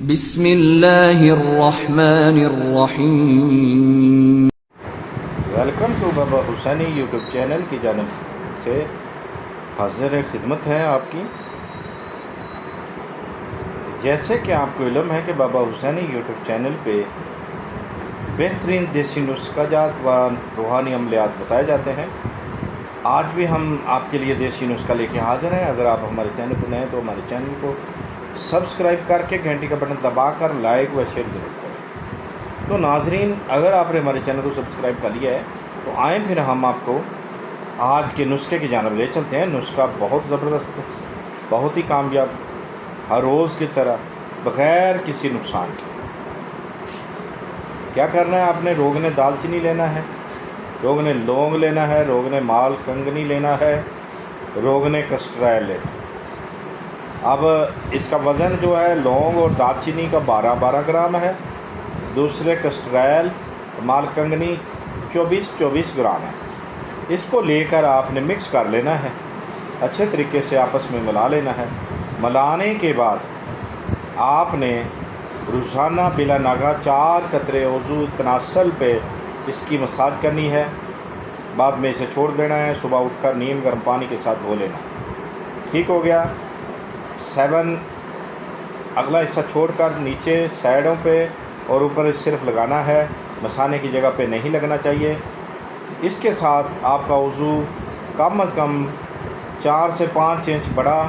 بسم اللہ الرحمن الرحیم۔ ویلکم ٹو بابا حسینی یوٹیوب چینل کی جانب سے حاضر خدمت ہے آپ کی۔ جیسے کہ آپ کو علم ہے کہ بابا حسینی یوٹیوب چینل پہ بہترین دیسی نسخہ جات و روحانی عملیات بتائے جاتے ہیں۔ آج بھی ہم آپ کے لیے دیسی نسخہ لے کے حاضر ہیں۔ اگر آپ ہمارے چینل پر نئے ہیں تو ہمارے چینل کو سبسکرائب کر کے گھنٹی کا بٹن دبا کر لائک و شیئر ضرور کریں۔ تو ناظرین، اگر آپ نے ہمارے چینل کو سبسکرائب کر لیا ہے تو آئیں پھر ہم آپ کو آج کے نسخے کی جانب لے چلتے ہیں۔ نسخہ بہت زبردست، بہت ہی کامیاب، ہر روز کی طرح بغیر کسی نقصان کے۔ کیا کرنا ہے آپ نے؟ روغن دال چینی لینا ہے، روغن لونگ لینا ہے، روغن مال کنگنی لینا ہے، روغن کسٹرائل لینا ہے۔ اب اس کا وزن جو ہے لونگ اور دال چینی کا 12 گرام ہے، دوسرے کسٹرائل مال کنگنی 24 گرام ہے۔ اس کو لے کر آپ نے مکس کر لینا ہے، اچھے طریقے سے آپس میں ملا لینا ہے۔ ملانے کے بعد آپ نے روزانہ بلا ناغہ 4 قطرے وضو تناسل پہ اس کی مساج کرنی ہے، بعد میں اسے چھوڑ دینا ہے۔ صبح اٹھ کر نیم گرم پانی کے ساتھ دھو لینا۔ ٹھیک ہو گیا۔ 7 اگلا حصہ چھوڑ کر نیچے سائڈوں پہ اور اوپر صرف لگانا ہے، مسانے کی جگہ پہ نہیں لگنا چاہیے۔ اس کے ساتھ آپ کا وضو کم از کم 4 سے 5 انچ بڑا،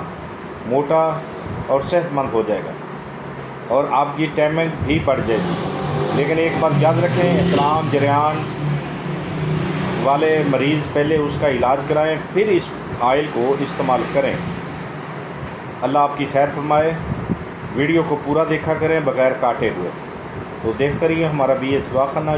موٹا اور صحت مند ہو جائے گا، اور آپ کی ٹائمنگ بھی بڑھ جائے گی۔ لیکن ایک بات یاد رکھیں، احتلام جریان والے مریض پہلے اس کا علاج کرائیں، پھر اس آئل کو استعمال کریں۔ اللہ آپ کی خیر فرمائے۔ ویڈیو کو پورا دیکھا کریں بغیر کاٹے ہوئے۔ تو دیکھتے رہیے ہمارا BH دعا خانہ